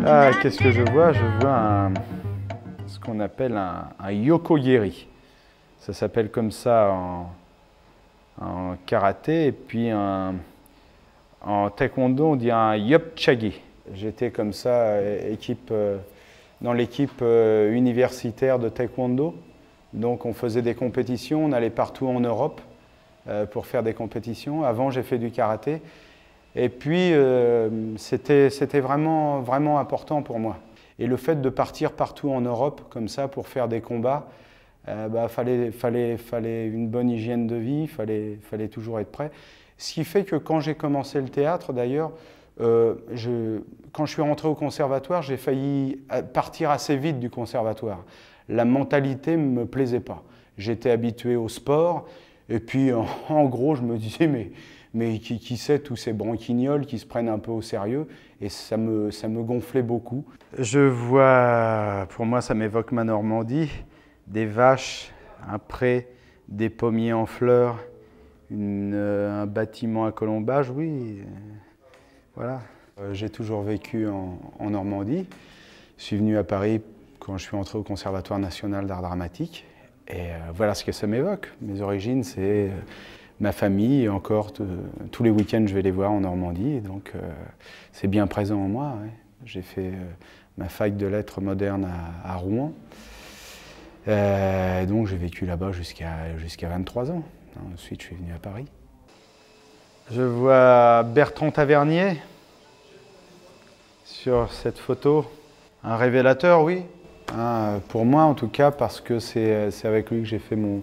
Là, qu'est-ce que je vois? Je vois ce qu'on appelle un yokoyeri. Ça s'appelle comme ça en karaté, et puis en taekwondo, on dit un yopchagi. J'étais comme ça dans l'équipe universitaire de taekwondo. Donc on faisait des compétitions, on allait partout en Europe pour faire des compétitions. Avant, j'ai fait du karaté. Et puis, c'était vraiment, vraiment important pour moi. Et le fait de partir partout en Europe, comme ça, pour faire des combats, fallait une bonne hygiène de vie, fallait toujours être prêt. Ce qui fait que quand j'ai commencé le théâtre, d'ailleurs, quand je suis rentré au conservatoire, j'ai failli partir assez vite du conservatoire. La mentalité ne me plaisait pas. J'étais habitué au sport, et puis en gros, je me disais, mais qui sait tous ces branquignoles qui se prennent un peu au sérieux, et ça me gonflait beaucoup. Je vois, pour moi ça m'évoque ma Normandie, des vaches, un pré, des pommiers en fleurs, un bâtiment à colombage, oui, voilà. J'ai toujours vécu en Normandie. Je suis venu à Paris quand je suis entré au Conservatoire national d'art dramatique, et voilà ce que ça m'évoque. Mes origines, c'est ma famille, et encore tous les week-ends je vais les voir en Normandie, et donc c'est bien présent en moi. Ouais. J'ai fait ma fac de lettres modernes à Rouen, donc j'ai vécu là-bas jusqu'à 23 ans. Ensuite je suis venu à Paris. Je vois Bertrand Tavernier sur cette photo, un révélateur, oui, pour moi en tout cas, parce que c'est avec lui que j'ai fait mon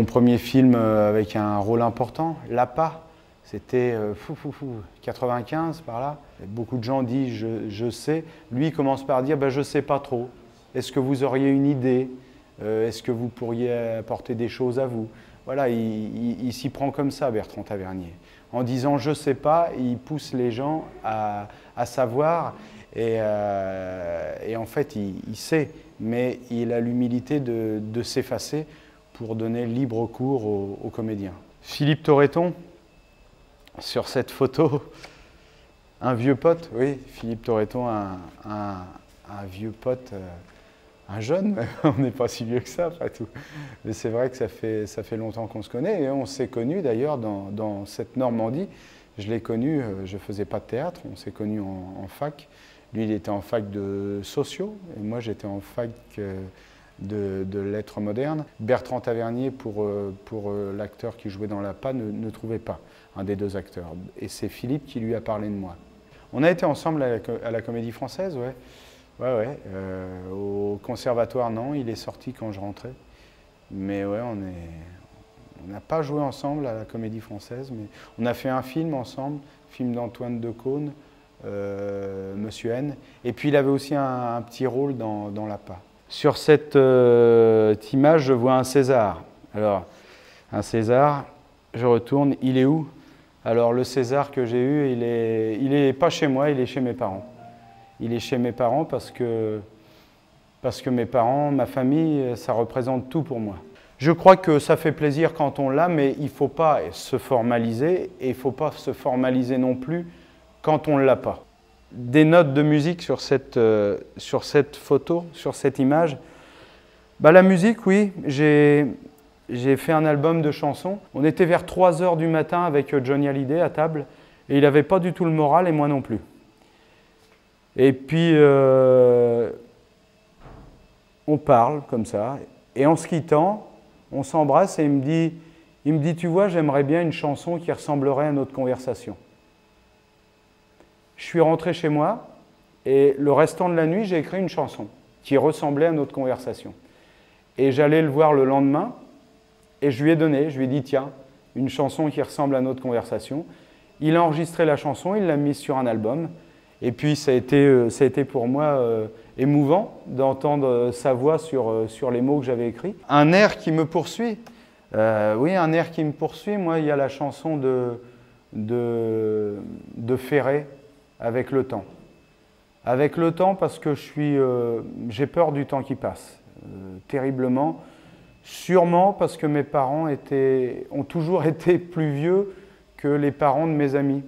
premier film avec un rôle important, L'Appât. C'était 95 par là. Beaucoup de gens disent je sais. Lui il commence par dire je ne sais pas trop. Est-ce que vous auriez une idée? Est-ce que vous pourriez apporter des choses à vous? Voilà, il s'y prend comme ça, Bertrand Tavernier. En disant je ne sais pas, il pousse les gens à savoir, et en fait il sait, mais il a l'humilité de s'effacer pour donner libre cours aux comédiens. Philippe Torreton, sur cette photo, un vieux pote, oui, Philippe Torreton, un vieux pote, un jeune, on n'est pas si vieux que ça après tout. Mais c'est vrai que ça fait longtemps qu'on se connaît, et on s'est connus d'ailleurs dans cette Normandie. Je l'ai connu, je ne faisais pas de théâtre, on s'est connus en fac. Lui, il était en fac de sociaux, et moi j'étais en fac de lettres modernes. Bertrand Tavernier, pour l'acteur qui jouait dans L'Appât, ne trouvait pas un des deux acteurs. Et c'est Philippe qui lui a parlé de moi. On a été ensemble à la Comédie Française, ouais. Ouais. Au conservatoire, non, il est sorti quand je rentrais. Mais ouais, on n'a pas joué ensemble à la Comédie Française, mais on a fait un film ensemble, film d'Antoine Decaune, Monsieur N. Et puis il avait aussi un petit rôle dans L'Appât. Sur cette image, je vois un César. Alors, un César, je retourne, il est où? Alors, le César que j'ai eu, il est pas chez moi, il est chez mes parents. Il est chez mes parents parce que mes parents, ma famille, ça représente tout pour moi. Je crois que ça fait plaisir quand on l'a, mais il ne faut pas se formaliser, et il ne faut pas se formaliser non plus quand on ne l'a pas. Des notes de musique sur cette photo, sur cette image. La musique, oui, j'ai fait un album de chansons. On était vers 3 h du matin avec Johnny Hallyday à table, et il n'avait pas du tout le moral, et moi non plus. Et puis, on parle comme ça, et en se quittant, on s'embrasse, et il me dit, tu vois, j'aimerais bien une chanson qui ressemblerait à notre conversation. Je suis rentré chez moi, et le restant de la nuit, j'ai écrit une chanson qui ressemblait à notre conversation. Et j'allais le voir le lendemain, et je lui ai dit, tiens, une chanson qui ressemble à notre conversation. Il a enregistré la chanson, il l'a mise sur un album, et puis ça a été pour moi émouvant d'entendre sa voix sur les mots que j'avais écrits. Un air qui me poursuit, oui, un air qui me poursuit. Moi, il y a la chanson de Ferré, Avec le temps. Avec le temps, parce que j'ai peur du temps qui passe, terriblement. Sûrement parce que mes parents ont toujours été plus vieux que les parents de mes amis.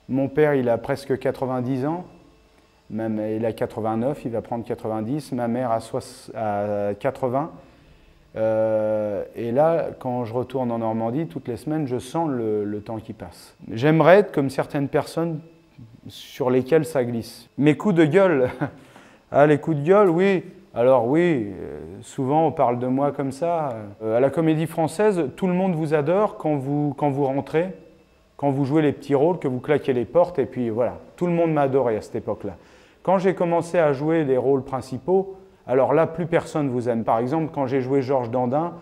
Mon père, il a presque 90 ans, même, il a 89, il va prendre 90, ma mère a 80. Et là, quand je retourne en Normandie, toutes les semaines, je sens le temps qui passe. J'aimerais être comme certaines personnes sur lesquelles ça glisse. Mes coups de gueule, ah, les coups de gueule, oui. Alors oui, souvent on parle de moi comme ça. À la Comédie Française, tout le monde vous adore quand vous rentrez, quand vous jouez les petits rôles, que vous claquez les portes, et puis voilà. Tout le monde m'a adoré à cette époque-là. Quand j'ai commencé à jouer les rôles principaux, alors là, plus personne vous aime. Par exemple, quand j'ai joué Georges Dandin,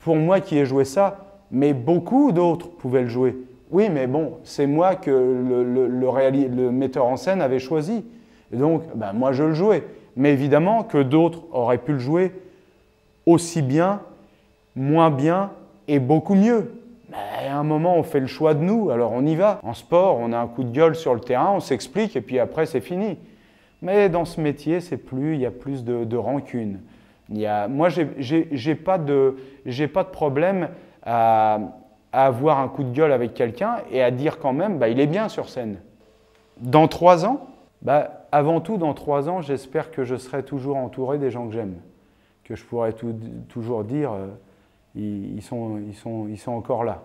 pour moi qui ai joué ça, mais beaucoup d'autres pouvaient le jouer. Oui, mais bon, c'est moi que le metteur en scène avait choisi. Et donc, ben, moi, je le jouais. Mais évidemment que d'autres auraient pu le jouer aussi bien, moins bien et beaucoup mieux. Mais à un moment, on fait le choix de nous, alors on y va. En sport, on a un coup de gueule sur le terrain, on s'explique et puis après, c'est fini. Mais dans ce métier, il y a plus de rancune. Moi, j'ai pas de problème à avoir un coup de gueule avec quelqu'un et à dire quand même, bah, il est bien sur scène. Dans 3 ans, bah, avant tout, dans 3 ans, j'espère que je serai toujours entouré des gens que j'aime. Que je pourrai toujours dire, ils sont encore là.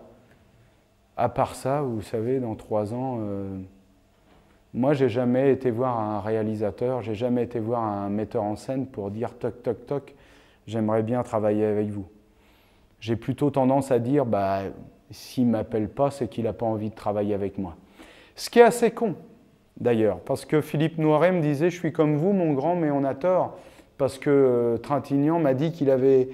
À part ça, vous savez, dans 3 ans, moi, j'ai jamais été voir un réalisateur, j'ai jamais été voir un metteur en scène pour dire toc, toc, toc, j'aimerais bien travailler avec vous. J'ai plutôt tendance à dire, bah, s'il ne m'appelle pas, c'est qu'il n'a pas envie de travailler avec moi. Ce qui est assez con, d'ailleurs, parce que Philippe Noiret me disait, je suis comme vous, mon grand, mais on a tort. Parce que Trintignant m'a dit qu'il avait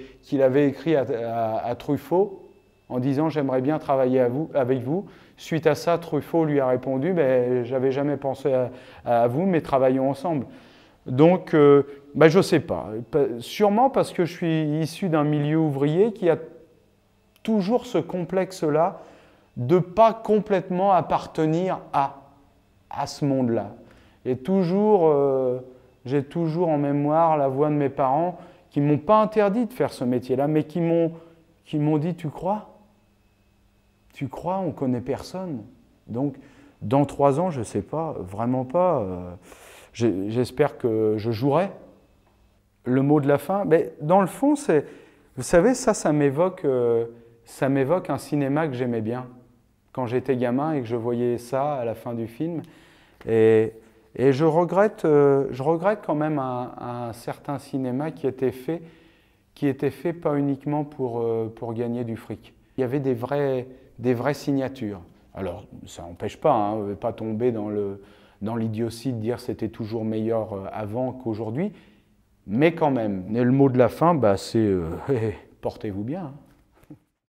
écrit à Truffaut en disant, j'aimerais bien travailler avec vous. Suite à ça, Truffaut lui a répondu, ben, j'avais jamais pensé à vous, mais travaillons ensemble. Donc, ben, je ne sais pas. Sûrement parce que je suis issu d'un milieu ouvrier qui a toujours ce complexe-là de ne pas complètement appartenir à ce monde-là. Et toujours, j'ai toujours en mémoire la voix de mes parents qui ne m'ont pas interdit de faire ce métier-là, mais qui m'ont dit, tu crois ? Tu crois, on ne connaît personne. Donc, dans 3 ans, je ne sais pas, vraiment pas. J'espère que je jouerai. Le mot de la fin, mais dans le fond, vous savez, ça m'évoque un cinéma que j'aimais bien. Quand j'étais gamin et que je voyais ça à la fin du film. Et je regrette quand même un certain cinéma qui était fait pas uniquement pour gagner du fric. Il y avait des vraies signatures. Alors, ça n'empêche pas, hein, on ne veut pas tomber dans l'idiotie de dire que c'était toujours meilleur avant qu'aujourd'hui, mais quand même. Et le mot de la fin, bah, c'est portez-vous bien. Hein.